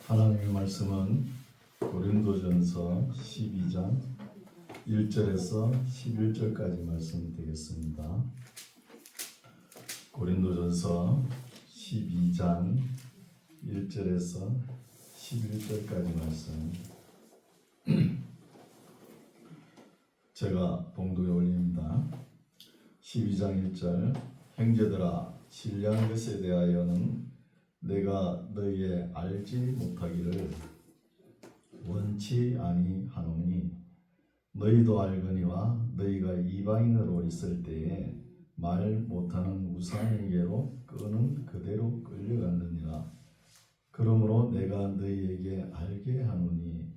하나님의 말씀은 고린도전서 12장 1절에서 11절까지 말씀 되겠습니다. 고린도전서 12장 1절에서 11절까지 말씀 제가 봉독에 올립니다. 12장 1절 형제들아 신뢰한 것에 대하여는 내가 너희의 알지 못하기를 원치 아니하노니 너희도 알거니와 너희가 이방인으로 있을 때에 말 못하는 우상에게로 끄는 그대로 끌려갔느니라. 그러므로 내가 너희에게 알게 하노니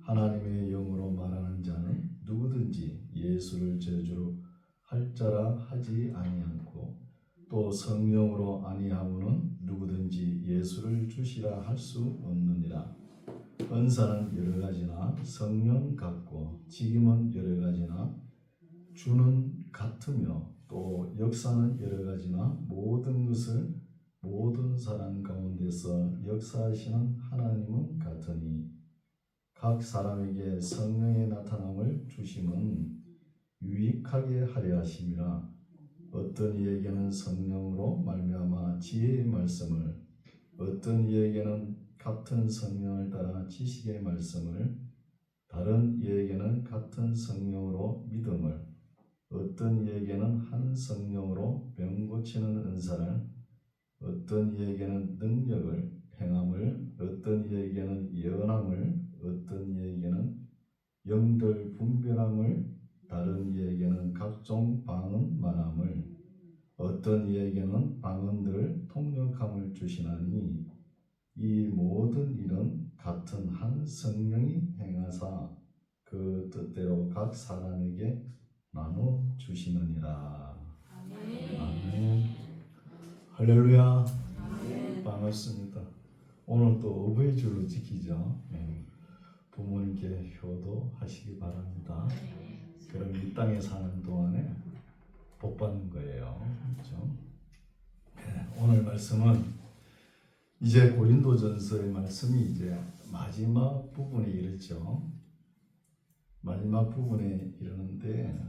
하나님의 영으로 말하는 자는 누구든지 예수를 저주로 할 자라 하지 아니하고 또 성령으로 아니하고는 누구든지 예수를 주시라 할 수 없느니라. 은사는 여러 가지나 성령 같고 직임은 여러 가지나 주는 같으며 또 역사는 여러 가지나 모든 것을 모든 사람 가운데서 역사하시는 하나님은 같으니 각 사람에게 성령의 나타남을 주심은 유익하게 하려 하심이라. 어떤 이에게는 성령으로 말미암아 지혜의 말씀을, 어떤 이에게는 같은 성령을 따라 지식의 말씀을, 다른 이에게는 같은 성령으로 믿음을, 어떤 이에게는 한 성령으로 병 고치는 은사를, 어떤 이에게는 능력을 행함을, 어떤 이에게는 예언함을, 어떤 이에게는 영들 분별함을, 다른 이에게는 각종 방언 만함을, 어떤 이에게는 방언들을 통역함을 주시나니 이 모든 일은 같은 한 성령이 행하사 그 뜻대로 각 사람에게 나눠 주시느니라. 아멘. 아멘. 할렐루야. 아멘. 반갑습니다. 오늘 또 어버이 주를 지키죠. 부모님께 효도하시기 바랍니다. 그럼 이 땅에 사는 동안에 복 받는 거예요. 그렇죠? 오늘 말씀은 이제 고린도전서의 말씀이 이제 마지막 부분에 이르죠. 마지막 부분에 이르는데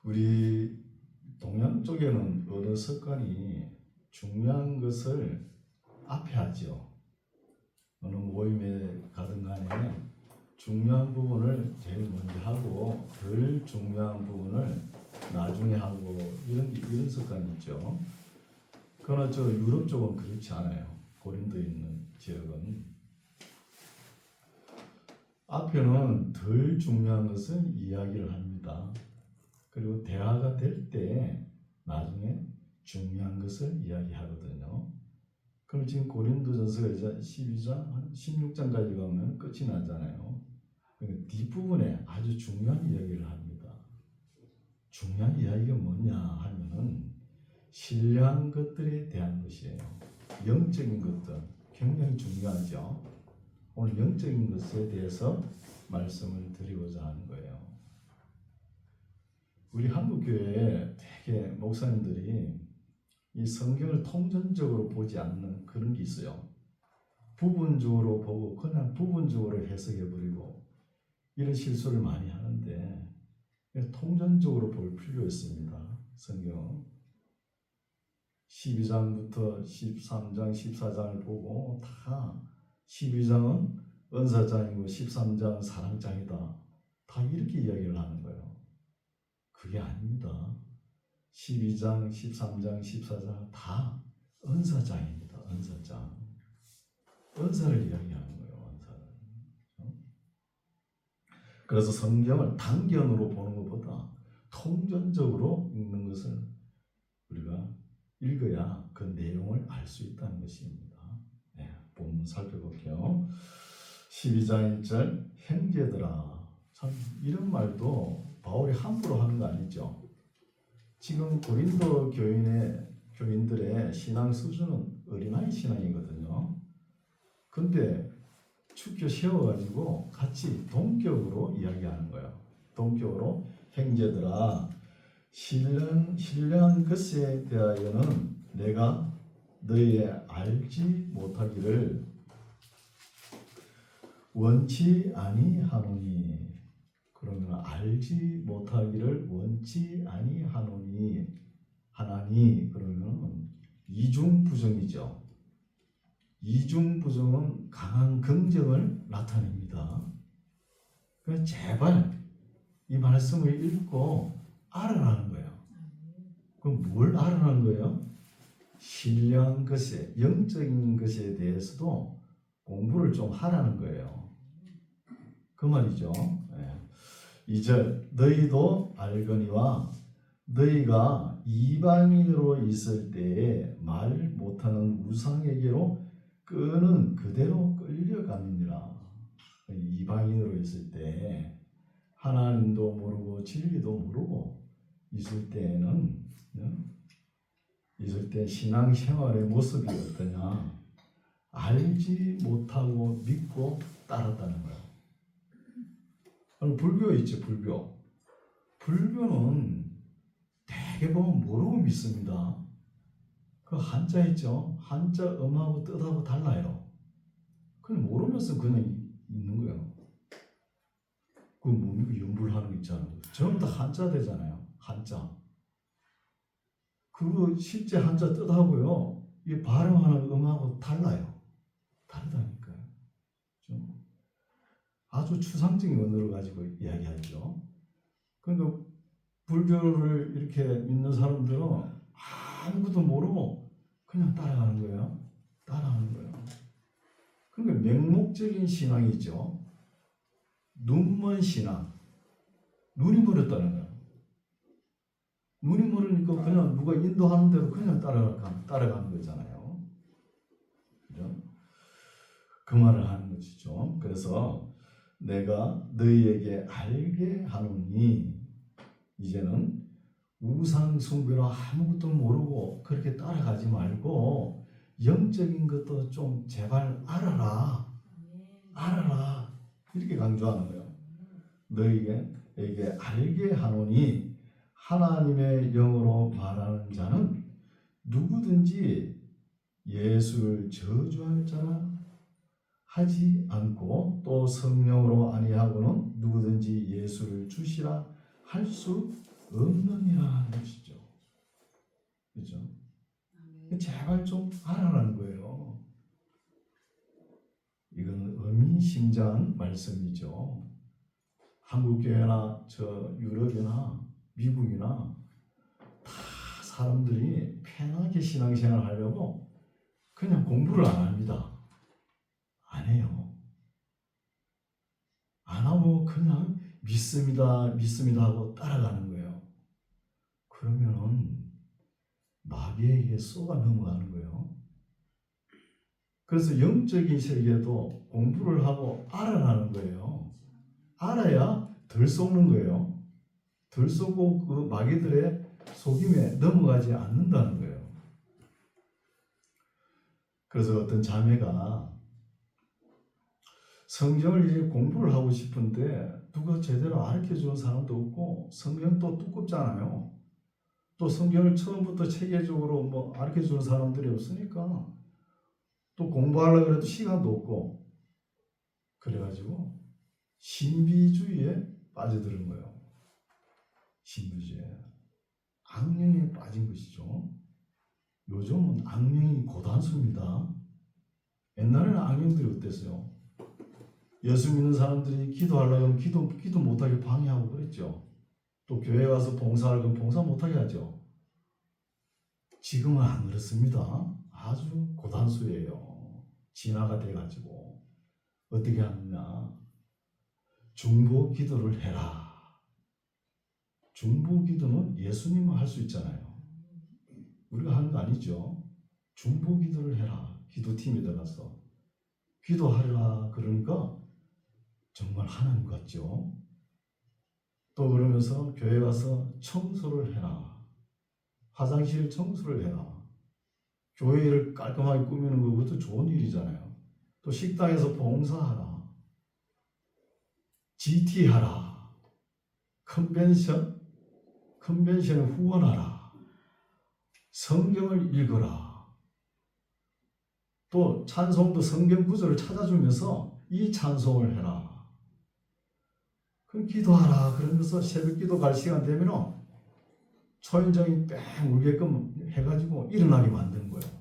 우리 동양 쪽에는 어느 습관이 중요한 것을 앞에 하죠. 어느 모임에 가든 간에 중요한 부분을 제일 먼저 하고 덜 중요한 부분을 나중에 하고 이런 습관이 있죠. 그러나 저 유럽 쪽은 그렇지 않아요. 고린도에 있는 지역은 앞에는 덜 중요한 것을 이야기를 합니다. 그리고 대화가 될 때 나중에 중요한 것을 이야기하거든요. 그럼 지금 고린도전서가 이제 12장, 16장까지 가면 끝이 나잖아요. 뒷부분에 아주 중요한 이야기를 합니다. 중요한 이야기가 뭐냐 하면은 신뢰한 것들에 대한 것이에요. 영적인 것들 굉장히 중요하죠. 오늘 영적인 것에 대해서 말씀을 드리고자 하는 거예요. 우리 한국교회에 되게 목사님들이 이 성경을 통전적으로 보지 않는 그런 게 있어요. 부분적으로 보고 그냥 부분적으로 해석해버리고 이런 실수를 많이 하는데 통전적으로 볼 필요 있습니다. 성경 12장부터 13장, 14장을 보고 다 12장은 은사장이고 13장은 사랑장이다. 다 이렇게 이야기를 하는 거예요. 그게 아닙니다. 12장, 13장, 14장 다 은사장입니다. 은사장. 은사를 이야기하는 거예요. 은사를. 그래서 성경을 단견으로 보는 것보다 통전적으로 읽는 것을 우리가 읽어야 그 내용을 알 수 있다는 것입니다. 본문 살펴볼게요. 12장 1절 형제들아. 참 이런 말도 바울이 함부로 하는 거 아니죠. 지금 고린도 교인들의 신앙 수준은 어린아이 신앙이거든요. 근데 축교 세워가지고 같이 동격으로 이야기하는 거예요. 동격으로 형제들아 신령한 것에 대하여는 내가 너희 알지 못하기를 원치 아니하노니. 그러면 알지 못하기를 원치 아니하노니 하나니 그러면 이중부정이죠. 이중부정은 강한 긍정을 나타냅니다. 그러니까 제발 이 말씀을 읽고 알아라는 거예요. 그럼 뭘 알아라는 거예요? 신령한 것에, 영적인 것에 대해서도 공부를 좀 하라는 거예요. 그 말이죠. 2절 너희도 알거니와 너희가 이방인으로 있을 때에 말 못하는 우상에게로 끄는 그대로 끌려가느니라. 이방인으로 있을 때 하나님도 모르고 진리도 모르고 있을 때는 있을 때 신앙생활의 모습이 어떠냐? 알지 못하고 믿고 따랐다는 거예요. 불교 있죠, 불교. 불교는 대개 보면 모르고 믿습니다. 그 한자 있죠? 한자 음하고 뜻하고 달라요. 그냥 모르면서 그냥 있는 거예요. 그 뭡니까? 연불하는 거 있잖아요. 전부 다 한자 되잖아요. 한자. 그거 실제 한자 뜻하고요. 이 발음하는 음하고 달라요. 다르다니까요. 좀 아주 추상적인 언어를 가지고 이야기하죠. 그러니까 불교를 이렇게 믿는 사람들은 아무것도 모르고 그냥 따라가는 거예요. 따라가는 거예요. 그러니까 맹목적인 신앙이죠. 눈먼 신앙. 눈이 멀었다는 거예요. 눈이 멀으니까 그냥 누가 인도하는 대로 그냥 따라가는 거잖아요. 그죠? 그 말을 하는 것이죠. 그래서 내가 너희에게 알게 하노니 이제는 우상 숭배로 아무것도 모르고 그렇게 따라가지 말고 영적인 것도 좀 제발 알아라. 알아라. 이렇게 강조하는 거예요. 너희에게 알게 하노니 하나님의 영으로 말하는 자는 누구든지 예수를 저주할 자나 하지 않고 또 성령으로 아니하고는 누구든지 예수를 주시라 할 수 없느니라 하는 것이죠. 그렇죠? 제발 좀 알아라는 거예요. 이건 의미심장한 말씀이죠. 한국교회나 저 유럽이나 미국이나 다 사람들이 편하게 신앙생활 하려고 그냥 공부를 안 합니다. 안 해요. 안 하고 그냥 믿습니다 하고 따라가는 거예요. 그러면은 마귀에게 쏘가 넘어가는 거예요. 그래서 영적인 세계도 공부를 하고 알아라는 거예요. 알아야 덜 속는 거예요. 덜 속고 그 마귀들의 속임에 넘어가지 않는다는 거예요. 그래서 어떤 자매가 성경을 이제 공부를 하고 싶은데 누가 제대로 가르쳐주는 사람도 없고 성경도 두껍잖아요. 또 성경을 처음부터 체계적으로 가르쳐주는 사람들이 없으니까 또 공부하려고 해도 시간도 없고 그래가지고 신비주의에 빠져드는 거예요. 신비주의에. 악령에 빠진 것이죠. 요즘은 악령이 고단수입니다. 옛날에는 악령들이 어땠어요? 예수 믿는 사람들이 기도하려고 하면 기도 못하게 방해하고 그랬죠. 또 교회 가서 봉사하려고 하면 봉사 못하게 하죠. 지금은 안 그렇습니다. 아주 고단수예요. 진화가 돼가지고 어떻게 하느냐. 중보 기도를 해라. 중보 기도는 예수님은 할 수 있잖아요. 우리가 하는 거 아니죠. 중보 기도를 해라. 기도팀에 들어가서 기도하라 그러니까 정말 하나님 같죠. 또 그러면서 교회 가서 청소를 해라. 화장실 청소를 해라. 교회를 깔끔하게 꾸미는 것도 좋은 일이잖아요. 또 식당에서 봉사하라. GT하라. 컨벤션을 후원하라. 성경을 읽어라. 또 찬송도 성경 구절을 찾아주면서 이 찬송을 해라. 그럼 기도하라. 그러면서 새벽 기도 갈 시간 되면 초인종이 뺑 울게끔 해가지고 일어나게 만드는 거예요.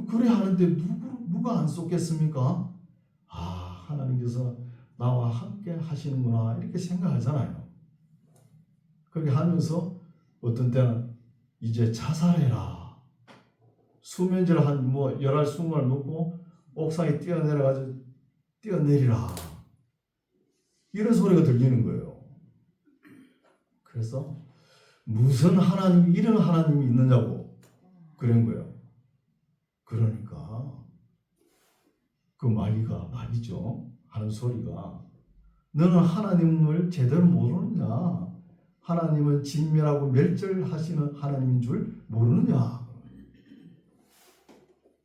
그래 하는데 누가 안 쏟겠습니까? 아, 하나님께서 나와 함께 하시는구나 이렇게 생각하잖아요. 그렇게 하면서 어떤 때는 이제 자살해라. 수면제를 한 20알 먹고 옥상에 뛰어내려가지고 뛰어내리라. 이런 소리가 들리는 거예요. 그래서 무슨 하나님이 이런 하나님이 있느냐고 그런 거예요. 그러니까 그 마귀죠. 하는 소리가 너는 하나님을 제대로 모르느냐? 하나님은 진멸하고 멸절하시는 하나님인 줄 모르느냐?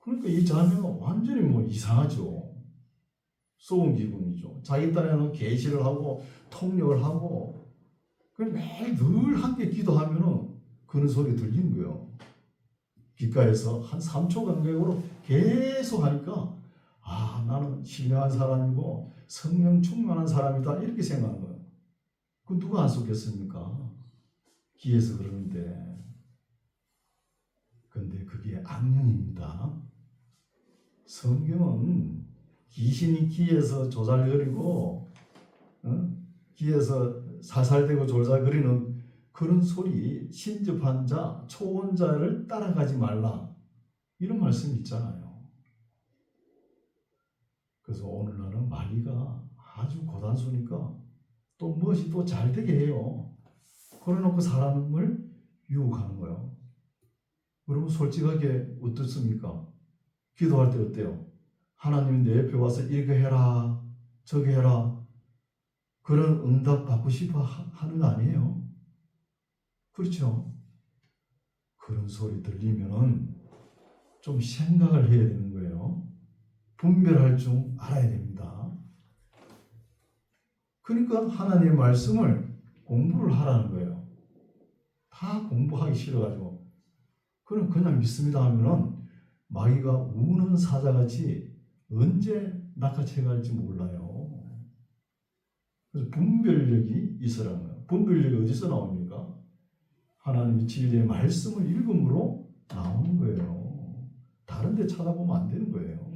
그러니까 이 자매가 완전히 이상하죠. 쏘은 기분이죠. 자기 딴에는 계시를 하고 통역을 하고 매일 늘 함께 기도하면은 그런 소리 들리는 거예요. 귓가에서 한 3초 간격으로 계속 하니까 아, 나는 신령한 사람이고 성령 충만한 사람이다 이렇게 생각하는 거예요. 그 누가 안 속겠습니까? 귀에서 그러는데. 근데 그게 악령입니다. 성경은 귀신이 귀에서 조잘거리고 귀에서 살살대고 졸잘거리는 그런 소리 신접한 자, 초혼자를 따라가지 말라 이런 말씀이 있잖아요. 그래서 오늘날은 마귀가 아주 고단수니까 또 무엇이 또 잘 되게 해요. 그래놓고 사람을 유혹하는 거예요. 여러분 솔직하게 어떻습니까? 기도할 때 어때요? 하나님이 내 옆에 와서 이거 해라 저거 해라 그런 응답 받고 싶어 하는 거 아니에요? 그렇죠? 그런 소리 들리면은 좀 생각을 해야 되는 거예요. 분별할 줄 알아야 됩니다. 그러니까 하나님의 말씀을 공부를 하라는 거예요. 다 공부하기 싫어가지고 그럼 그냥 믿습니다 하면은 마귀가 우는 사자같이 언제 낚아채갈지 몰라요. 그래서 분별력이 있으라는 거예요. 분별력이 어디서 나옵니까? 하나님의 진리의 말씀을 읽음으로 나오는 거예요. 다른 데 찾아보면 안 되는 거예요.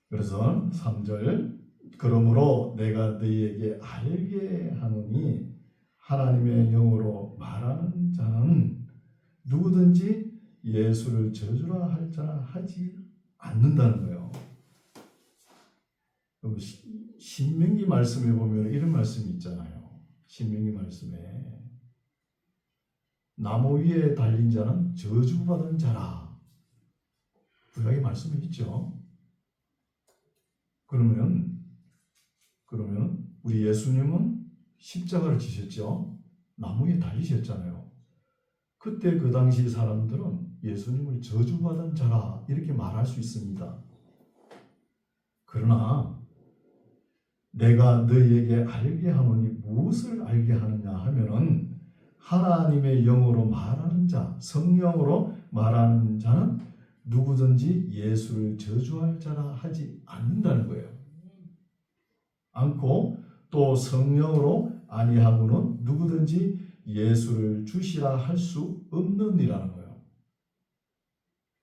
그래서 3절 그러므로 내가 너희에게 알게 하노니 하나님의 영으로 말하는 자는 누구든지 예수를 저주라 할 자라 하지 않는다는 거예요. 신명기 말씀에 보면 이런 말씀이 있잖아요. 신명기 말씀에 나무 위에 달린 자는 저주받은 자라. 구약의 말씀이 있죠. 그러면 우리 예수님은 십자가를 지셨죠. 나무에 달리셨잖아요. 그때 그 당시 사람들은 예수님을 저주받은 자라 이렇게 말할 수 있습니다. 그러나 내가 너희에게 알게 하노니 무엇을 알게 하느냐 하면은 하나님의 영으로 말하는 자, 성령으로 말하는 자는 누구든지 예수를 저주할 자라 하지 않는다는 거예요. 않고 또 성령으로 아니하고는 누구든지 예수를 주시라 할 수 없느니라는 거예요.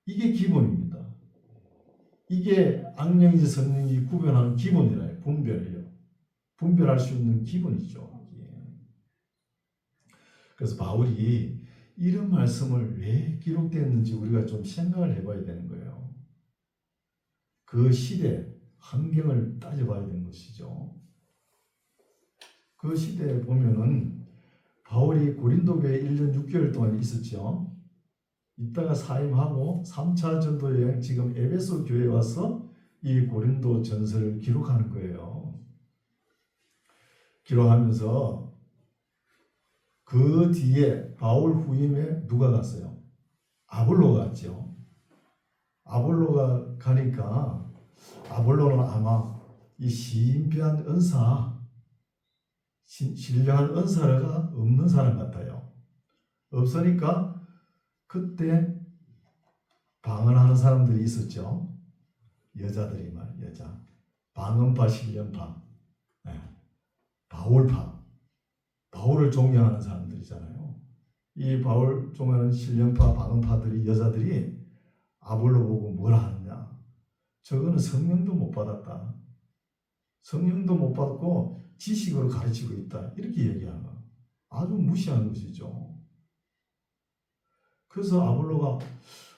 이게 기본입니다. 이게 악령인지 성령인지 구별하는 기본이라요. 분별이요. 분별할 수 있는 기본이죠. 그래서 바울이 이런 말씀을 왜 기록되었는지 우리가 좀 생각을 해봐야 되는 거예요. 그 시대 환경을 따져봐야 되는 것이죠. 그 시대에 보면은 바울이 고린도교에 1년 6개월 동안 있었죠. 이따가 사임하고 3차 전도 여행 지금 에베소 교회에 와서 이 고린도 전서를 기록하는 거예요. 기록하면서 그 뒤에 바울 후임에 누가 갔어요? 아볼로가 갔죠. 아볼로가 가니까 아볼로는 아마 이 신비한 은사, 신령한 은사가 없는 사람 같아요. 없으니까 그때 방언하는 사람들이 있었죠. 여자들이 여자. 방언파, 신령파, 네. 바울파. 바울을 존경하는 사람들이잖아요. 이 바울 존경하는 신령파, 방언파들이, 여자들이 아볼로 보고 뭐라 하느냐. 저거는 성령도 못 받았다. 성령도 못 받고 지식으로 가르치고 있다. 이렇게 얘기하는 거예요. 아주 무시하는 것이죠. 그래서 아볼로가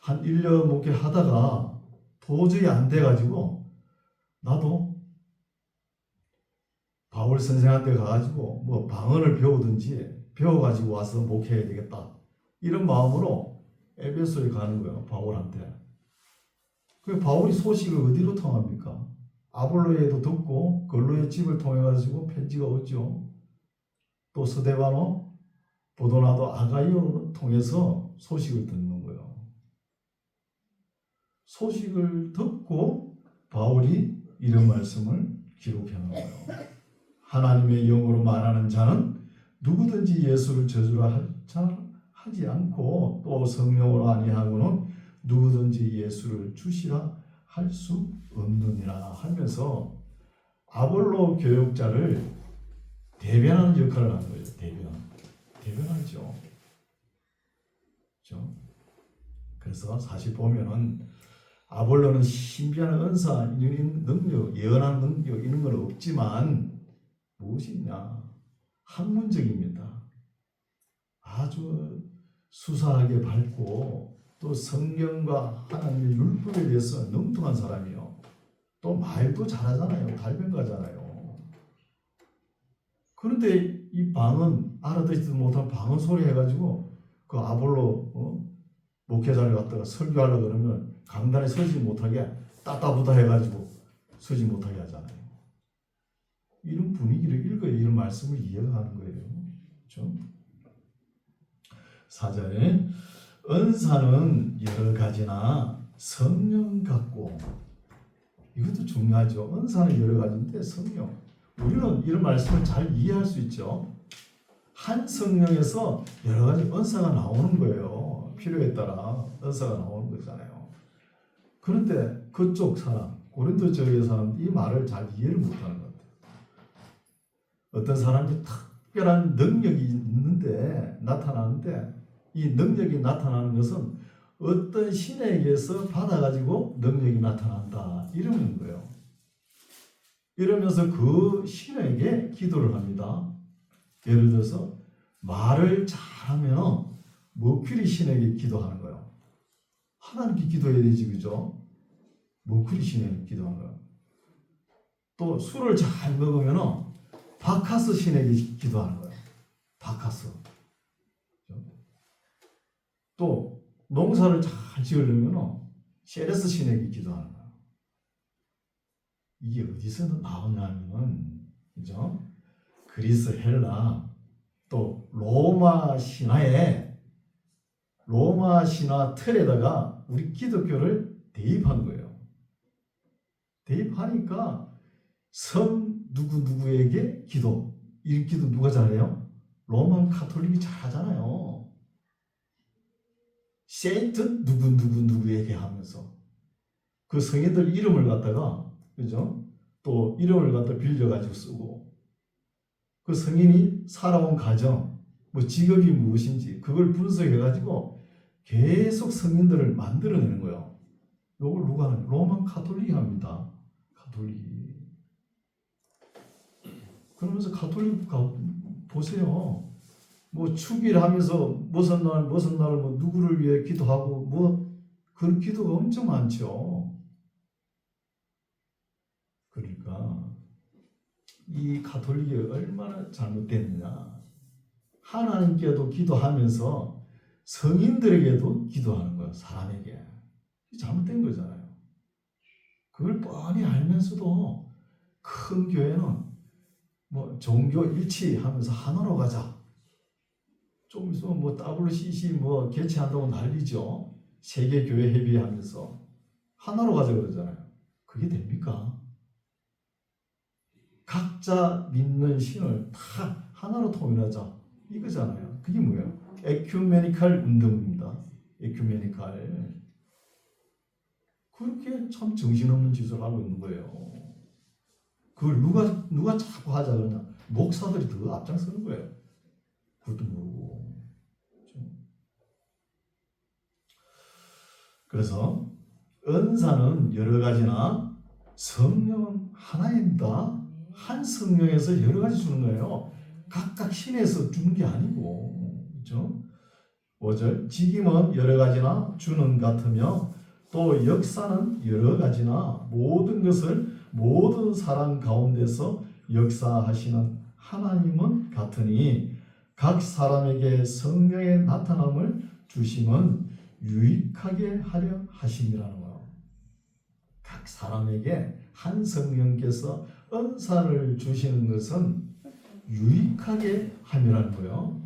한 1년 목회하다가 도저히 안 돼가지고 나도 바울 선생한테 가가지고 뭐 방언을 배우든지 배워가지고 와서 목회해야 되겠다. 이런 마음으로 에베소에 가는 거예요. 바울한테. 그 바울이 소식을 어디로 통합니까? 아볼로에도 듣고 걸로의 집을 통해 가지고 편지가 오죠. 또 스데바노, 보도나도, 아가이오를 통해서 소식을 듣는 거예요. 소식을 듣고 바울이 이런 말씀을 기록해 놓은 거예요. 하나님의 영으로 말하는 자는 누구든지 예수를 저주라 하지 않고 또 성령으로 아니하고는 누구든지 예수를 주시라 할 수 없느니라 하면서 아볼로 교역자를 대변하는 역할을 하는 거예요. 대변하죠. 그렇죠? 그래서 사실 보면은 아볼로는 신비한 은사, 능력, 예언하는 능력 이런 건 없지만 무엇이냐? 학문적입니다. 아주 수사하게 밝고 또 성경과 하나님의 율법에 대해서 능통한 사람이요. 또 말도 잘하잖아요. 달변가잖아요. 그런데 이 방언 알아듣지도 못한 방언 소리 해가지고 그 아볼로 목회자를 갖다가 설교하려고 그러면 강단에 서지 못하게 따따부다 해가지고 서지 못하게 하잖아요. 이런 분위기를 읽어야 이런 말씀을 이해하는 거예요. 그렇죠? 4절에 은사는 여러 가지나 성령 같고, 이것도 중요하죠. 은사는 여러 가지인데 성령, 우리는 이런 말씀을 잘 이해할 수 있죠. 한 성령에서 여러 가지 은사가 나오는 거예요. 필요에 따라 은사가 나오는 거잖아요. 그런데 그쪽 사람, 고린도 지역의 사람, 이 말을 잘 이해를 못하는 것 같아요. 어떤 사람이 특별한 능력이 있는데 나타나는데 이 능력이 나타나는 것은 어떤 신에게서 받아가지고 능력이 나타난다 이러는 거예요. 이러면서 그 신에게 기도를 합니다. 예를 들어서 말을 잘하면 머큐리 신에게 기도하는 거예요. 하나님께 기도해야 되지, 그죠? 머큐리 신에게 기도하는 거예요. 또 술을 잘 먹으면 바카스 신에게 기도하는 거예요. 바카스. 또 농사를 잘 지으려면 세레스 신에게 기도하는 거예요. 이게 어디서 나오냐면, 그죠? 그리스, 헬라, 또 로마 신화에, 로마 신화 틀에다가 우리 기독교를 대입한 거예요. 대입하니까 성 누구누구에게 기도, 이 기도 누가 잘해요? 로만 카톨릭이 잘하잖아요. 세인트 누구누구에게 하면서 그 성인들 이름을 갖다가, 그죠? 또 이름을 갖다 빌려가지고 쓰고, 그 성인이 살아온 가정, 뭐 직업이 무엇인지 그걸 분석해가지고 계속 성인들을 만들어내는 거예요. 이걸 누가 하는? 로만 카톨릭이 합니다. 카톨릭이. 그러면서 카톨릭 보세요. 뭐 축일 하면서 무슨 날을 뭐 누구를 위해 기도하고 뭐 그런 기도가 엄청 많죠. 그러니까 이 가톨릭이 얼마나 잘못됐느냐. 하나님께도 기도하면서 성인들에게도 기도하는 거예요. 사람에게. 잘못된 거잖아요. 그걸 뻔히 알면서도 큰 교회는 뭐 종교 일치하면서 하나로 가자. 좀 있으면 뭐 WCC 뭐 개최한다고 난리죠. 세계교회 협의하면서 하나로 가자 그러잖아요. 그게 됩니까? 각자 믿는 신을 다 하나로 통일하자 이거잖아요. 그게 뭐예요? 에큐메니칼 운동입니다. 에큐메니칼. 그렇게 참 정신없는 짓을 하고 있는 거예요. 그걸 누가 자꾸 하자 그러냐? 목사들이 더 앞장서는 거예요. 그것도 모르고. 그래서 은사는 여러 가지나 성령은 하나입니다. 한 성령에서 여러 가지 주는 거예요. 각각 신에서 주는 게 아니고, 그렇죠? 5절 직임은 여러 가지나 주는 같으며 또 역사는 여러 가지나 모든 것을 모든 사람 가운데서 역사하시는 하나님은 같으니 각 사람에게 성령의 나타남을 주심은 유익하게 하려 하심이라는 거예요. 각 사람에게 한 성령께서 은사를 주시는 것은 유익하게 함이라는 거예요.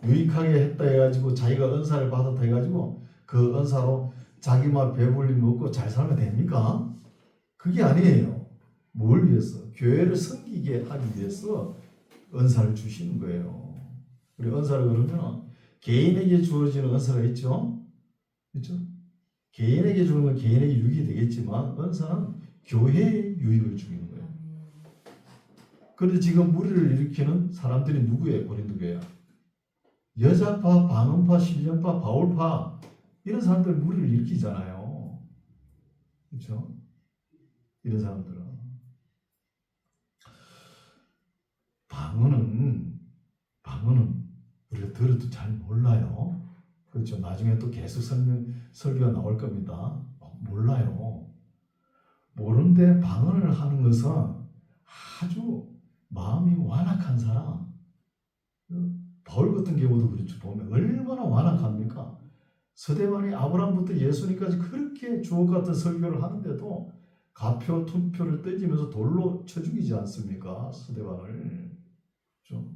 유익하게 했다 해가지고 자기가 은사를 받았다 해가지고 그 은사로 자기만 배불리 먹고 잘 살면 됩니까? 그게 아니에요. 뭘 위해서? 교회를 섬기게 하기 위해서 은사를 주시는 거예요. 우리 은사를 그러면 개인에게 주어지는 은사가 있죠? 그렇죠? 개인에게 주는 건 개인에게 유익이 되겠지만 은사는 교회에 유익을 주는 거예요. 그런데 지금 무리를 일으키는 사람들이 누구예요? 고린도 교회야. 여자파, 반원파, 신령파, 바울파 이런 사람들 무리를 일으키잖아요. 그렇죠? 이런 사람들은 방언은 우리가 들어도 잘 몰라요. 그렇죠? 나중에 또 계속 설교가 나올 겁니다. 몰라요. 모르는데 방언을 하는 것은 아주 마음이 완악한 사람. 바울 같은 경우도 그렇죠. 보면 얼마나 완악합니까? 서대반이 아브라함부터 예수님까지 그렇게 주옥 같은 설교를 하는데도 가표, 투표를 떼지면서 돌로 쳐 죽이지 않습니까? 서대반을. 그렇죠?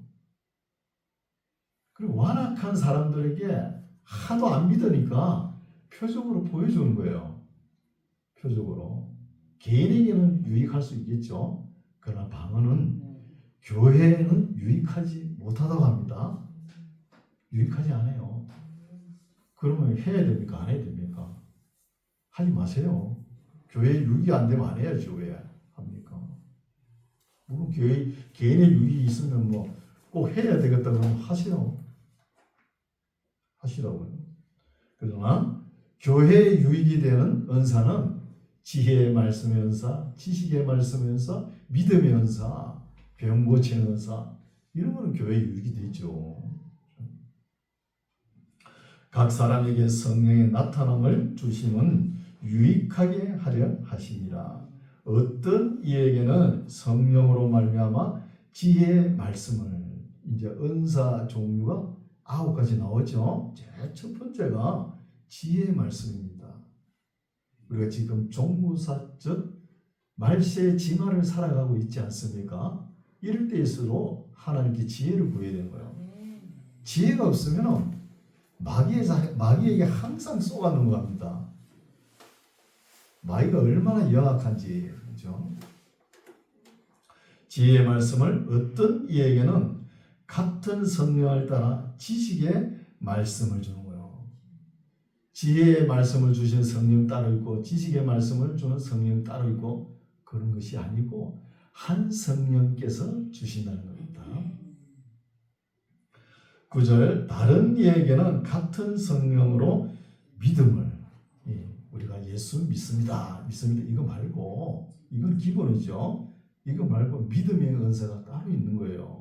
그리고 완악한 사람들에게 하도 안 믿으니까 표적으로 보여주는 거예요. 표적으로. 개인에게는 유익할 수 있겠죠. 그러나 방언은 교회에는 유익하지 못하다고 합니다. 유익하지 않아요. 그러면 해야 됩니까? 안 해야 됩니까? 하지 마세요. 교회에 유익이 안 되면 안 해야죠. 왜 합니까? 물론 개인의 유익이 있으면 뭐 꼭 해야 되겠다 그러면 하세요. 하시라고요. 그러나 교회에 유익이 되는 은사는 지혜의 말씀의 은사, 지식의 말씀의 은사, 믿음의 은사, 병 고치는 은사 이런 거는 교회에 유익이 되죠. 각 사람에게 성령의 나타남을 주심은 유익하게 하려 하심이라. 어떤 이에게는 성령으로 말미암아 지혜의 말씀을 이제 은사 종류가 9가지 나오죠. 제일 첫 번째가 지혜의 말씀입니다. 우리가 지금 종무사적 말세의 진화를 살아가고 있지 않습니까? 이럴 때일수록 하나님께 지혜를 구해야 되는 거예요. 지혜가 없으면 마귀에게 항상 쏘아 넘어갑니다. 마귀가 얼마나 영악한지, 그렇죠? 지혜의 말씀을 어떤 이에게는 같은 성령을 따라 지식의 말씀을 주는 거예요. 지혜의 말씀을 주신 성령 따로 있고 지식의 말씀을 주는 성령 따로 있고 그런 것이 아니고 한 성령께서 주신다는 겁니다. 9절 다른 이에게는 같은 성령으로 믿음을 우리가 예수 믿습니다. 이거 말고 이건 기본이죠. 이거 말고 믿음의 은사가 따로 있는 거예요.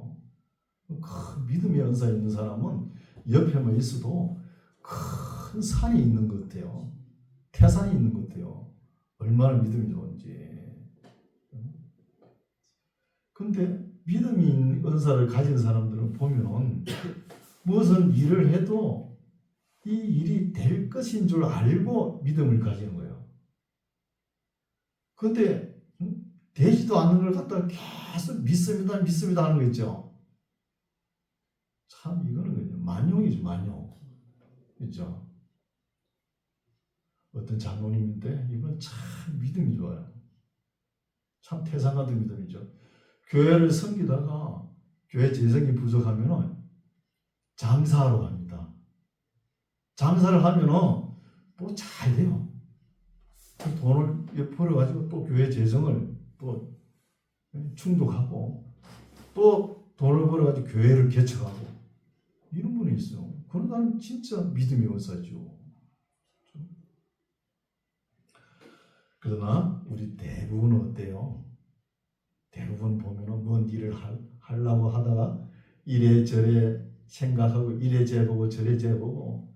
큰 믿음의 은사 있는 사람은 옆에만 있어도 큰 산이 있는 것 같아요. 태산이 있는 것 같아요. 얼마나 믿음이 좋은지. 근데 믿음의 은사를 가진 사람들은 보면은 무슨 일을 해도 이 일이 될 것인 줄 알고 믿음을 가지는 거예요. 근데 되지도 않는 걸 갖다가 계속 믿습니다 하는 거 있죠. 참 이거는 만용이죠, 만용. 그렇죠? 어떤 장로님인데 이분 참 믿음이 좋아요. 참 태산 같은 믿음이죠. 교회를 섬기다가 교회 재정이 부족하면 장사하러 갑니다. 장사를 하면 또 잘 돼요. 돈을 벌어가지고 또 교회 재정을 또 충족하고 또 돈을 벌어가지고 교회를 개척하고 이런 분이 있어요. 그런 사람 진짜 믿음이 은사죠. 그러나 우리 대부분은 어때요? 대부분 보면은 뭔 일을 하려고 하다가 이래저래 생각하고 이래 재보고 저래 재보고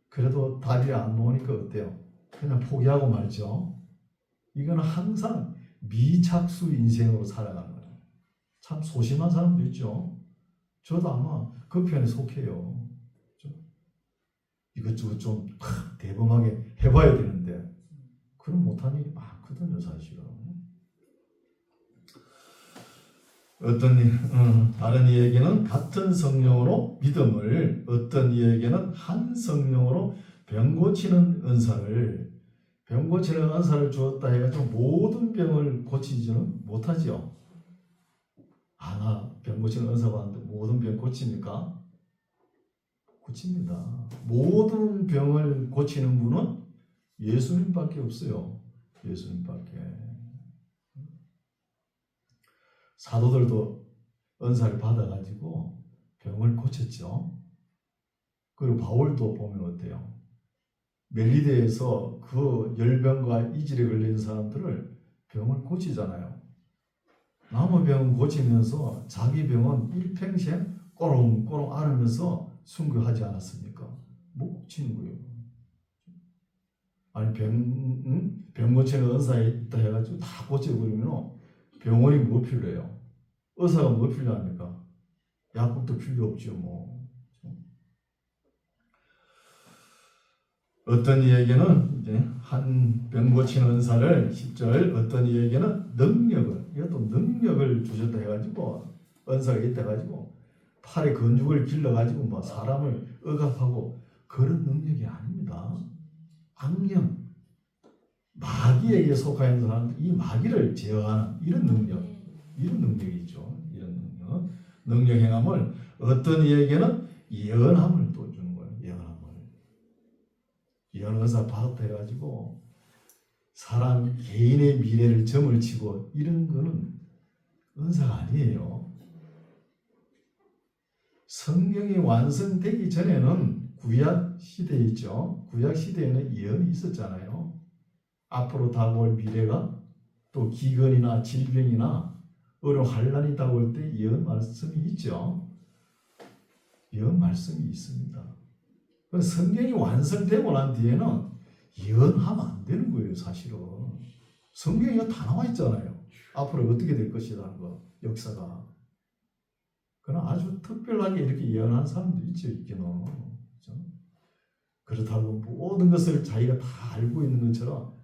그래도 답이 안 나오니까 어때요? 그냥 포기하고 말죠. 이거는 항상 미착수 인생으로 살아가는 거예요. 참 소심한 사람도 있죠. 저도 아마 그 편에 속해요. 이것저것 좀 대범하게 해봐야 되는데 그럼 못한 일이 많거든요, 사실은. 다른 이에게는 같은 성령으로 믿음을, 어떤 이에게는 한 성령으로 병 고치는 은사를, 병 고치는 은사를 주었다 해가지고 모든 병을 고치지는 못하지요. 하나 병 고치는 은사가 왔는데 모든 병 고칩니까? 고칩니다. 모든 병을 고치는 분은 예수님밖에 없어요. 예수님밖에. 사도들도 은사를 받아가지고 병을 고쳤죠. 그리고 바울도 보면 어때요? 멜리데에서 그 열병과 이질에 걸린 사람들을 병을 고치잖아요. 남의 병은 고치면서 자기 병은 일평생 꼬롱꼬롱 앓으면서 순교하지 않았습니까? 못 고치는 거예요. 아니 병 고치는 은사에 있다 해가지고 다 고쳐버리면 병원이 뭐 필요해요? 의사가 뭐 필요합니까? 약국도 필요 없죠. 뭐 어떤 이에게는 이제 한 병 고치는 은사를 10절, 어떤 이에게는 능력을, 이것도 능력을 주셨다 해가지고 은사가 있다 해가지고 팔에 건죽을 길러가지고 뭐 사람을 억압하고 그런 능력이 아닙니다. 악령, 마귀에게 속하여 있는 사람들, 이 마귀를 제어하는 이런 능력이 있죠. 이런 능력 행함을, 어떤 이에게는 예언함을 또 주는 거예요. 예언 은사 받았다 해가지고 사람 개인의 미래를 점을 치고 이런 거는 은사가 아니에요. 성경이 완성되기 전에는 구약 시대에 있죠. 구약 시대에는 예언이 있었잖아요. 앞으로 다가올 미래가 또 기근이나 질병이나 어려운 환란이 다가올 때 예언 말씀이 있죠. 예언 말씀이 있습니다. 성경이 완성되고 난 뒤에는 예언하면 안 되는 거예요, 사실은. 성경에 다 나와 있잖아요. 앞으로 어떻게 될 것이라는 거, 역사가. 그러나 아주 특별하게 이렇게 예언한 사람도 있죠, 있기는. 그렇죠? 그렇다고 모든 것을 자기가 다 알고 있는 것처럼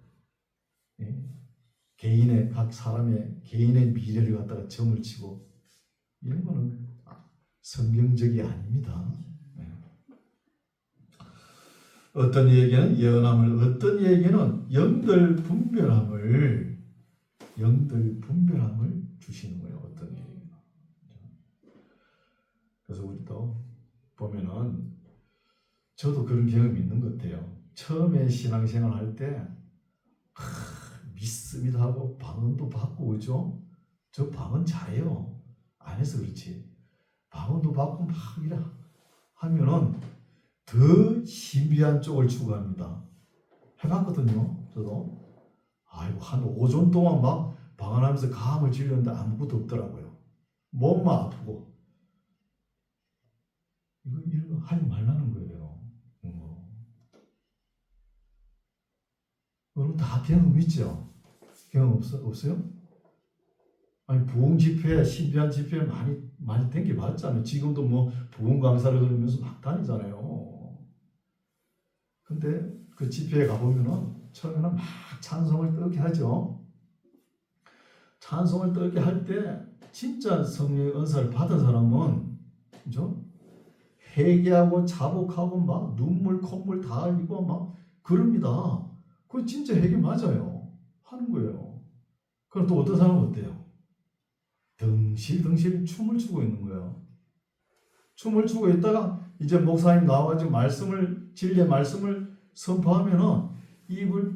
개인의, 각 사람의 개인의 미래를 갖다가 점을 치고 이런 거는 성경적이 아닙니다. 어떤 이에게는 예언함을, 어떤 이에게는 영들 분별함을 주시는 거예요. 어떤 이에게는. 그래서 우리도 보면은 저도 그런 경험이 있는 것 같아요. 처음에 신앙생활 할 때 믿습니다 하고 방언도 받고 그죠? 저 방언 잘해요. 안 해서 그렇지. 방언도 받고 막 이래 하면은 더 신비한 쪽을 추구합니다. 해봤거든요. 저도. 아이고 한 5전 동안 막 방언하면서 감을 질렸는데 아무것도 없더라고요. 몸만 아프고. 이런 거 하지 말라는 거예요. 여러분 다 경험 있죠? 경험 없어요? 아니 부흥 집회, 신비한 집회 많이 댕겨봤잖아요. 지금도 뭐 부흥 강사를 그러면서 막 다니잖아요. 근데 그 집회에 가보면은 처음에는 막 찬송을 뜨겁게 하죠. 찬송을 뜨겁게 할 때 진짜 성령의 은사를 받은 사람은 그죠? 회개하고 자복하고 막 눈물 콧물 다 흘리고 막 그럽니다. 그거 진짜 회개 맞아요. 하는 거예요. 그럼 또 어떤 사람은 어때요? 덩실덩실 춤을 추고 있는 거예요. 춤을 추고 있다가 이제 목사님 나와가지고 진리의 말씀을 선포하면은 입을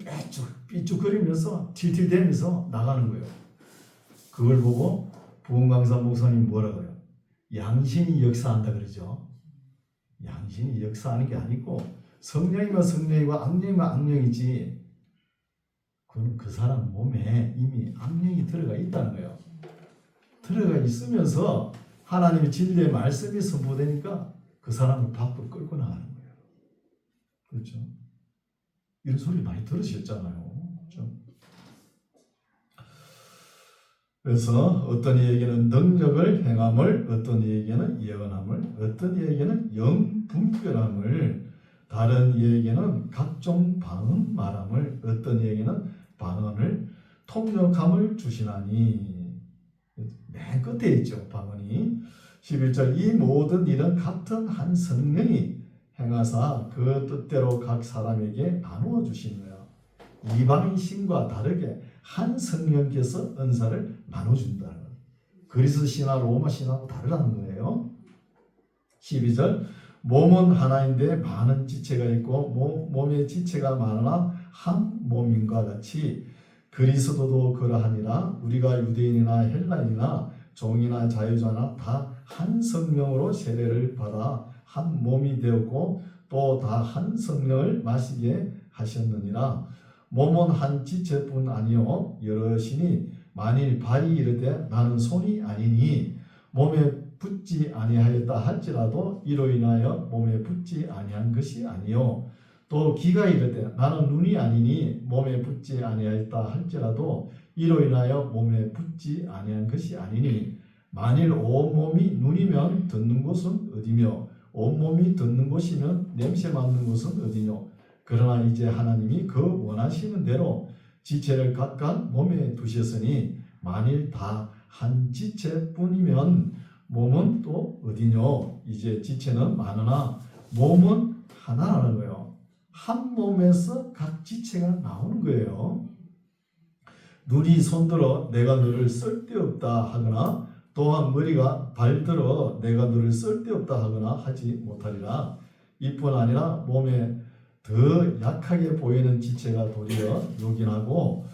삐죽거리면서 틸틸대면서 나가는 거예요. 그걸 보고 부흥강사 목사님 뭐라 그래요? 양신이 역사한다 그러죠. 양신이 역사하는 게 아니고 성령이면 성령이고 악령이면 악령이지, 그건 그 사람 몸에 이미 악령이 들어가 있다는 거예요. 들어가 있으면서 하나님의 진리의 말씀이 선포되니까 그 사람을 밖으로 끌고 나가는 거예요. 그렇죠? 이런 소리 많이 들으셨잖아요. 그렇죠? 그래서 어떤 이에게는 능력을 행함을, 어떤 이에게는 예언함을, 어떤 이에게는 영분별함을, 다른 이에게는 각종 방언 말함을, 어떤 이에게는 방언을 통역함을 주시나니. 맨 끝에 있죠, 방언이. 11절, 이 모든 일은 같은 한 성령이 행하사 그 뜻대로 각 사람에게 나누어 주시는 거예요. 이방인 신과 다르게 한 성령께서 은사를 나눠준다는 거예요. 그리스 신화, 로마 신화하고 다르다는 거예요. 12절, 몸은 하나인데 많은 지체가 있고 몸의 지체가 많으나 한 몸인과 같이 그리스도도 그러하니라. 우리가 유대인이나 헬라인이나 종이나 자유자나 다 한 성령으로 세례를 받아 한 몸이 되었고 또 다 한 성령을 마시게 하셨느니라. 몸은 한 지체뿐 아니요 여럿이니 만일 발이 이르되 나는 손이 아니니 몸에 붙지 아니하였다 할지라도 이로 인하여 몸에 붙지 아니한 것이 아니요, 또 귀가 이르되 나는 눈이 아니니 몸에 붙지 아니하였다 할지라도 이로 인하여 몸에 붙지 아니한 것이 아니니, 만일 온몸이 눈이면 듣는 곳은 어디며 온몸이 듣는 곳이면 냄새 맡는 곳은 어디뇨. 그러나 이제 하나님이 그 원하시는 대로 지체를 각각 몸에 두셨으니 만일 다 한 지체뿐이면 몸은 또 어디뇨. 이제 지체는 많으나 몸은 하나라는 거예요. 한 몸에서 각 지체가 나오는 거예요. 눈이 손들어 내가 너를 쓸데없다 하거나 또한 머리가 발들어 내가 너를 쓸데없다 하거나 하지 못하리라. 이뿐 아니라 몸에 더 약하게 보이는 지체가 도리어 요긴하고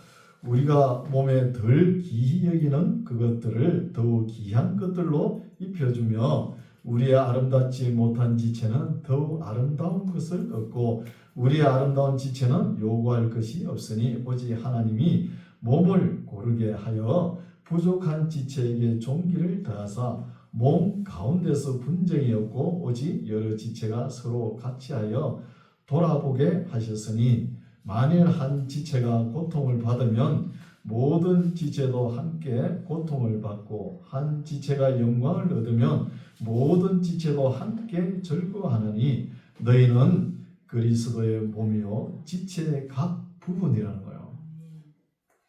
우리가 몸에 덜 귀히 여기는 그것들을 더욱 귀한 것들로 입혀주며 우리의 아름답지 못한 지체는 더욱 아름다운 것을 얻고 우리의 아름다운 지체는 요구할 것이 없으니 오직 하나님이 몸을 고르게 하여 부족한 지체에게 종기를 더하사 몸 가운데서 분쟁이 없고 오직 여러 지체가 서로 같이하여 돌아보게 하셨으니 만일 한 지체가 고통을 받으면 모든 지체도 함께 고통을 받고 한 지체가 영광을 얻으면 모든 지체도 함께 즐거워하느니 너희는 그리스도의 몸이요 지체의 각 부분이라는 거예요.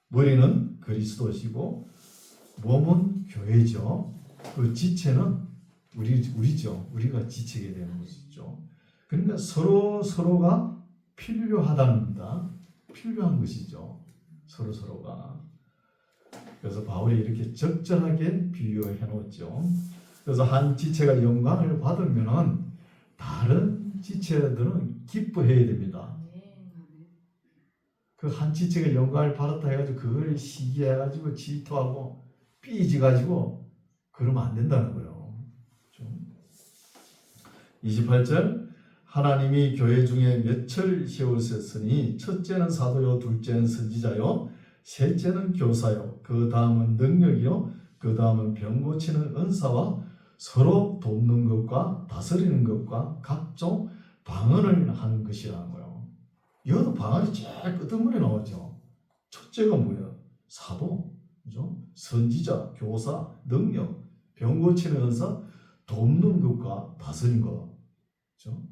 머리는 그리스도시고 몸은 교회죠. 그 지체는 우리죠. 우리가 지체게 되는 것이죠. 그러니까 서로가 필요하답니다. 필요한 것이죠. 서로가. 그래서 바울이 이렇게 적절하게 비유해 놓았죠. 그래서 한 지체가 영광을 받으면 다른 지체들은 기뻐해야 됩니다. 그 한 지체가 영광을 받았다 해가지고 그걸 시기해가지고 질투하고 삐지가지고 그러면 안 된다는 거예요. 28절, 하나님이 교회 중에 몇을 세우셨으니 첫째는 사도요, 둘째는 선지자요, 셋째는 교사요, 그 다음은 능력이요, 그 다음은 병 고치는 은사와 서로 돕는 것과 다스리는 것과 각종 방언을 하는 것이라는 거예요. 여기도 방언이 제일 끝머리에 나오죠. 첫째가 뭐예요? 사도, 그죠? 선지자, 교사, 능력, 병 고치는 은사, 돕는 것과 다스리는 것. 그죠?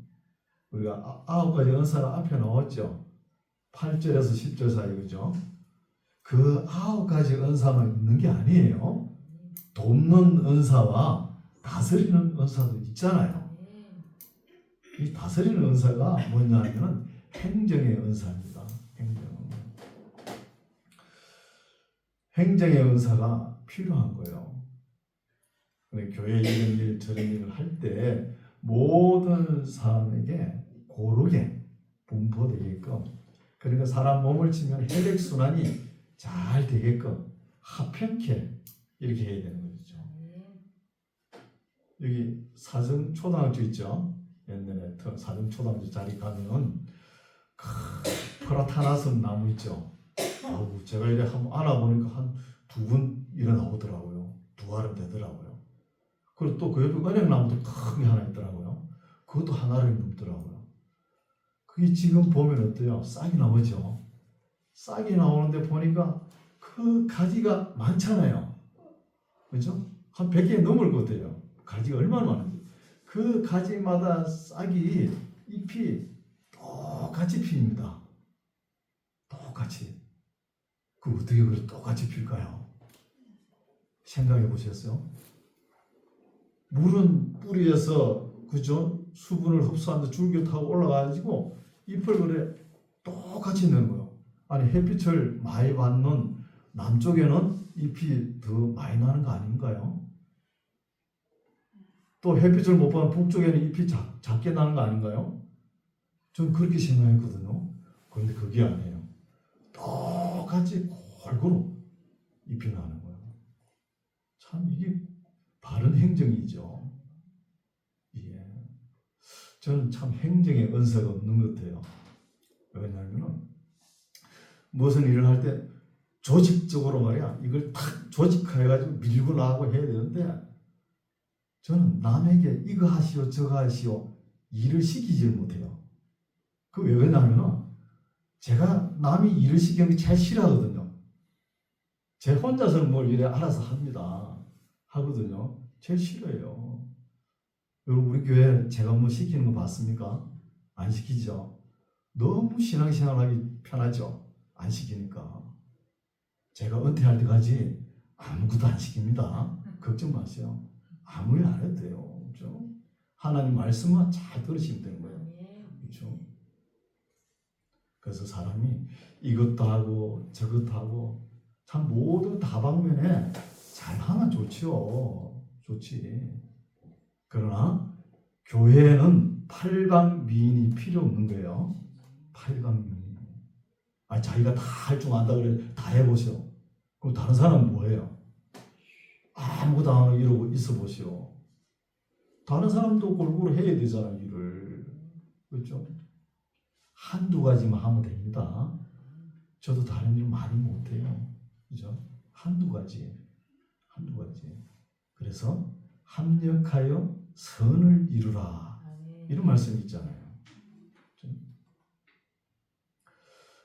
우리가 9가지 은사가 앞에 나왔죠. 8절에서 10절 사이, 그죠? 그 9가지 은사만 있는 게 아니에요. 돕는 은사와 다스리는 은사도 있잖아요. 이 다스리는 은사가 뭐냐면 행정의 은사입니다. 행정의 은사가 필요한 거예요. 교회 이런 일 저런 일을 할 때 모든 사람에게 고르게 분포되게끔 그러니까 사람 몸을 치면 혈액순환이 잘 되게끔 하평케 이렇게 해야 되는 거죠. 여기 사정초등학교 있죠. 옛날에 사정초등학교 자리 가면은 프라타나섬 나무 있죠. 제가 이래 한번 알아보니까 한 2분 일어나오더라고요. 2알은 되더라고요. 그리고 또 그 옆에 은행나무도 큰 게 하나 있더라고요. 그것도 하나를 넘더라고요. 그게 지금 보면 어때요? 싹이 나오죠. 싹이 나오는데 보니까 그 가지가 많잖아요. 그죠? 한 100개 넘을 것 같아요. 가지가 얼마나 많은지. 그 가지마다 싹이 잎이 똑같이 피입니다. 똑같이. 그 어떻게 그렇게 똑같이 필까요? 생각해 보셨어요? 물은 뿌리에서 그죠? 수분을 흡수하는데 줄기 타고 올라가가지고 잎을 그래 똑같이 내는 거예요. 아니 햇빛을 많이 받는 남쪽에는 잎이 더 많이 나는 거 아닌가요? 또 햇빛을 못 받는 북쪽에는 잎이 작게 나는 거 아닌가요? 전 그렇게 생각했거든요. 그런데 그게 아니에요. 똑같이 골고루 잎이 나는 거예요. 참 이게 바른 행정이죠. 예. 저는 참 행정에 은사가 없는 것 같아요. 왜냐하면 무슨 일을 할 때 조직적으로 말이야 이걸 탁 조직해가지고 밀고 나가고 해야 되는데 저는 남에게 이거 하시오 저거 하시오 일을 시키지 못해요. 그 왜 그러냐면 제가 남이 일을 시키는 게 제일 싫어하거든요. 제 혼자서 뭘 이래 알아서 합니다. 하거든요. 제일 싫어요. 여러분 우리 교회 제가 뭐 시키는 거 봤습니까? 안 시키죠. 너무 신앙생활하기 편하죠. 안 시키니까. 제가 은퇴할 때까지 아무것도 안 시킵니다. 걱정 마세요. 아무 일 안 해도 돼요. 그렇죠? 하나님 말씀만 잘 들으시면 되는 거예요. 그렇죠? 그래서 사람이 이것도 하고 저것도 하고 참 모든 다방면에 잘하면 좋지요. 좋지. 그러나 교회는 팔방미인이 필요 없는 거예요. 팔방미인. 아니 자기가 다 할 줄 안다 그래 다 해보시오. 그럼 다른 사람은 뭐예요? 아무것도 안 하고 이러고 있어 보시오. 다른 사람도 골고루 해야 되잖아 일을. 그렇죠? 한두 가지만 하면 됩니다. 저도 다른 일 많이 못해요. 그죠? 한두 가지. 그래서 합력하여 선을 이루라. 이런 말씀이 있잖아요.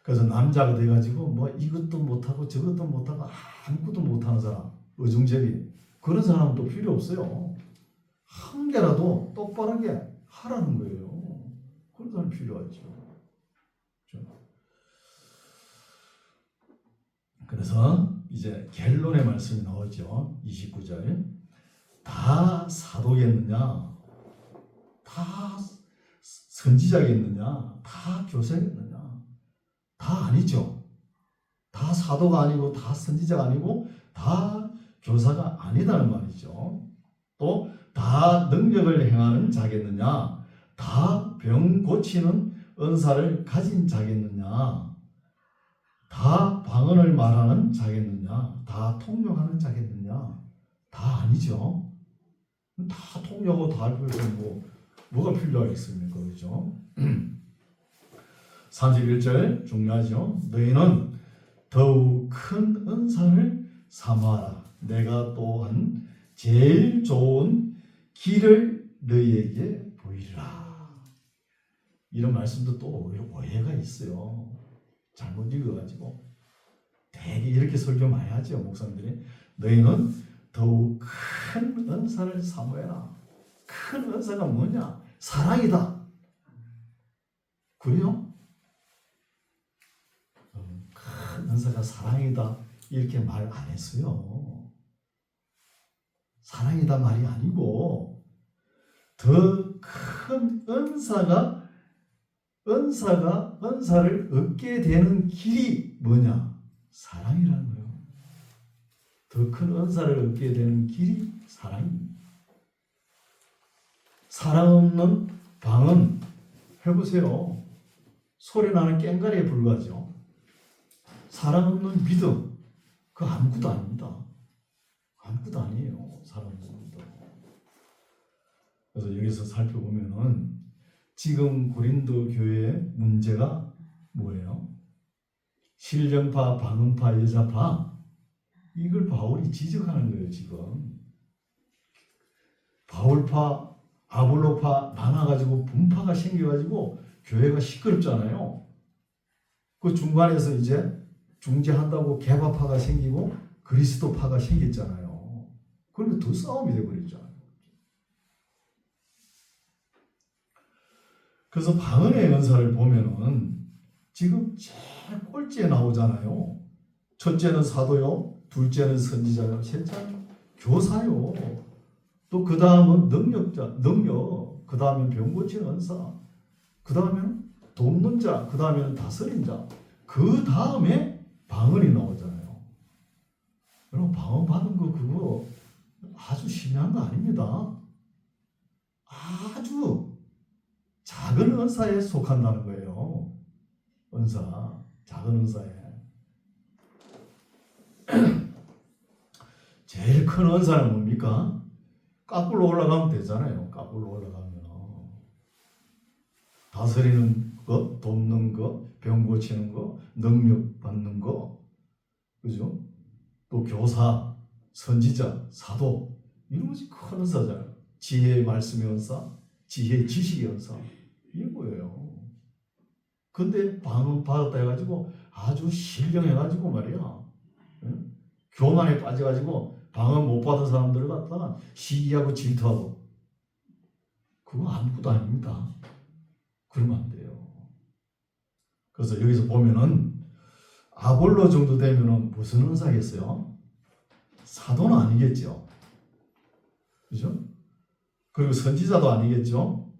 그래서 남자가 돼가지고 뭐 이것도 못하고 저것도 못하고 아무것도 못하는 사람, 어중제비 그런 사람은 또 필요 없어요. 한 개라도 똑바르게 하라는 거예요. 그런 사람 필요하죠. 그래서 이제 결론의 말씀이 나오죠. 29절. 다 사도겠느냐? 다 선지자겠느냐? 다 교사겠느냐? 다 아니죠. 다 사도가 아니고 다 선지자가 아니고 다 교사가 아니다는 말이죠. 또 다 능력을 행하는 자겠느냐? 다 병 고치는 은사를 가진 자겠느냐? 다 방언을 말하는 자겠느냐? 다 통역하는 자겠느냐? 다 아니죠. 다 통역하고 다 할 필요는 뭐가 필요하겠습니까? 그렇죠? 31절 중요하죠. 너희는 더욱 큰 은사를 삼아라. 내가 또한 제일 좋은 길을 너희에게 보이리라. 이런 말씀도 또 오해가 있어요. 잘못 읽어가지고 되게 이렇게 설교 많이 하죠. 목사님들이. 너희는 더욱 큰 은사를 삼아라. 큰 은사가 뭐냐? 사랑이다. 그래요? 큰 은사가 사랑이다 이렇게 말 안 했어요. 사랑이다 말이 아니고 더 큰 은사를 얻게 되는 길이 뭐냐? 사랑이라는 거예요. 더 큰 은사를 얻게 되는 길이 사랑입니다. 사랑 없는 방은 해보세요. 소리나는 꽹과리에 불과하죠. 사랑 없는 믿음, 그거 아무것도 아닙니다. 아무것도 아니에요. 사랑 없는 믿음. 그래서 여기서 살펴보면은 지금 고린도 교회의 문제가 뭐예요? 신령파, 방언파, 여자파, 이걸 바울이 지적하는 거예요. 지금 바울파, 아볼로파 나눠가지고 분파가 생겨가지고 교회가 시끄럽잖아요. 그 중간에서 이제 중재한다고 개파파가 생기고 그리스도파가 생겼잖아요. 그러면 더 싸움이 되어버리잖아요. 그래서 방언의 은사를 보면은 지금 제일 꼴찌에 나오잖아요. 첫째는 사도요, 둘째는 선지자요, 셋째는 교사요. 또 그 다음은 능력, 그 다음은 병 고치는 은사, 그 다음에는 돕는 자, 그 다음에는 다스린 자, 그 다음에 방언이 나오잖아요. 여러분 방언 받은 거 그거 아주 심한 거 아닙니다. 아주 작은 은사에 속한다는 거예요. 은사, 작은 은사에. 제일 큰 은사는 뭡니까? 까꿀로 올라가면 되잖아요. 까꿀로 올라가면 다스리는 것, 돕는 것, 병 고치는 것, 능력 받는 것, 그죠? 또 교사, 선지자, 사도, 이런 것이 큰 은사잖아요. 지혜의 말씀의 은사, 지혜의 지식의 은사, 이게 뭐예요? 근데 방언 받았다 해가지고 아주 신령해가지고 말이야, 응? 교만에 빠져가지고 방언 못 받은 사람들을 갖다가 시기하고 질투하고, 그거 아무것도 아닙니다. 그러면 안 돼요. 그래서 여기서 보면은 아볼로 정도 되면은 무슨 은사겠어요? 사도는 아니겠죠. 그죠? 그리고 선지자도 아니겠죠.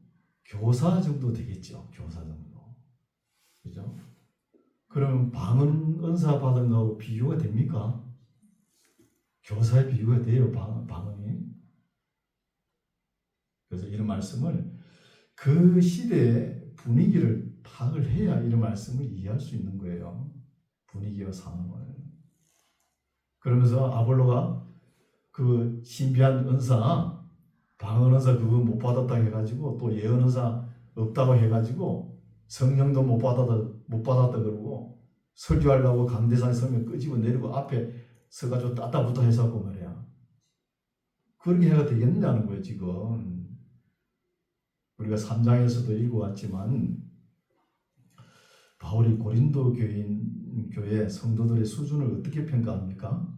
교사 정도 되겠죠. 교사 정도. 그죠? 그러면 방언 은사 받은 거하고 비교가 됩니까? 교사에 비교가 돼요. 방언이. 그래서 이런 말씀을 그 시대의 분위기를 파악을 해야 이런 말씀을 이해할 수 있는 거예요. 분위기와 상황을. 그러면서 아볼로가 그 신비한 은사, 방언 은사 그거 못 받았다 해가지고 또 예언 은사 없다고 해가지고 성령도 못 받았다 그러고 설교하려고 강대상에 서면 끄집어 내리고 앞에 서가지고 따따붙어 해서고 말이야. 그렇게 해가 되겠느냐는 거예요. 지금 우리가 3장에서도 읽어왔지만 바울이 고린도 교회 성도들의 수준을 어떻게 평가합니까?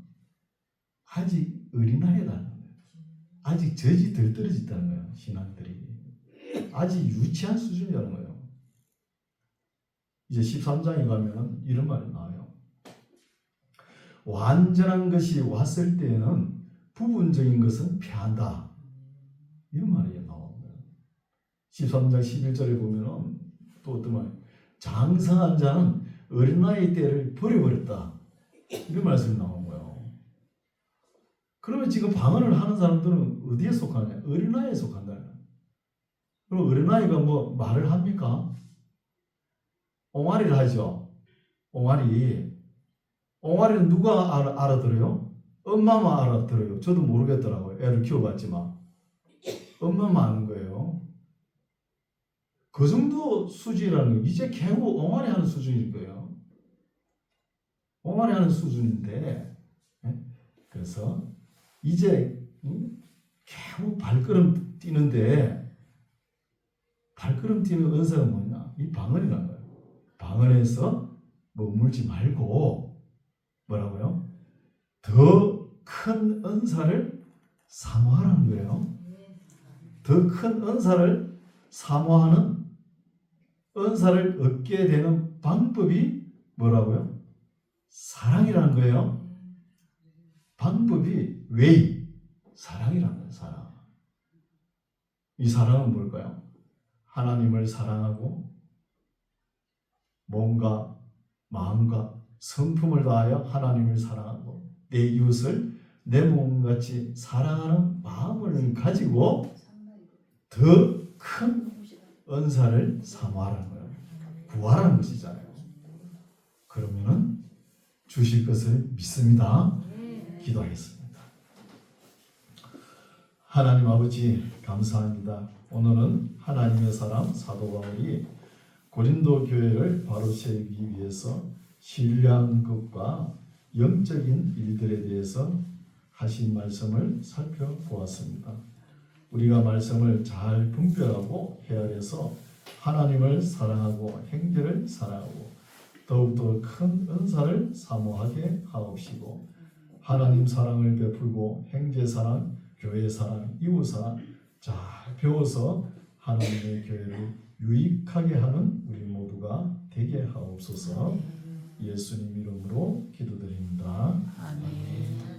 아직 어린아이라는 거예요. 아직 젖이 덜 떨어졌다는 거예요. 신앙들이 아직 유치한 수준이라는 거예요. 이제 13장에 가면 이런 말이 나와요. 완전한 것이 왔을 때에는 부분적인 것은 패한다. 이런 말이 나옵니다. 13장 11절에 보면은 또 어떤 말, 장성한 자는 어린아이 때를 버려버렸다. 이런 말씀이 나온 거예요. 그러면 지금 방언을 하는 사람들은 어디에 속하냐? 어린아이에 속한다. 그럼 어린아이가 뭐 말을 합니까? 옹알이를 하죠. 옹알이는 누가 알아들어요? 엄마만 알아들어요. 저도 모르겠더라고요. 애를 키워봤지만 엄마만 아는 거예요. 그 정도 수준이라는 거, 이제 겨우 옹알이 하는 수준일 거예요. 옹알이 하는 수준인데, 그래서 이제 겨우 발걸음 뛰는데, 발걸음 뛰는 은사가 뭐냐? 이 방언이라는 거예요. 방언에서 머물지 말고 뭐라고요? 더 큰 은사를 사모하라는 거예요. 더 큰 은사를 사모하는 은사를 얻게 되는 방법이 뭐라고요? 사랑이라는 거예요. 방법이 왜? 사랑이라는 거예요. 사랑. 이 사랑은 뭘까요? 하나님을 사랑하고 몸과 마음과 성품을 다하여 하나님을 사랑하고 내 이웃을 내 몸같이 사랑하는 마음을 가지고 더 큰 은사를 사모하라는 거예요. 구하라는 것이잖아요. 그러면은 주실 것을 믿습니다. 기도하겠습니다. 하나님 아버지 감사합니다. 오늘은 하나님의 사람 사도 바울이 고린도 교회를 바로 세우기 위해서 신뢰한 것과 영적인 일들에 대해서 하신 말씀을 살펴보았습니다. 우리가 말씀을 잘 분별하고 헤아려서 하나님을 사랑하고 형제를 사랑하고 더욱더 큰 은사를 사모하게 하옵시고 하나님 사랑을 베풀고 형제 사랑, 교회 사랑, 이웃 사랑 잘 배워서 하나님의 교회를 유익하게 하는 우리 모두가 되게 하옵소서. 예수님 이름으로 기도드립니다. 아멘.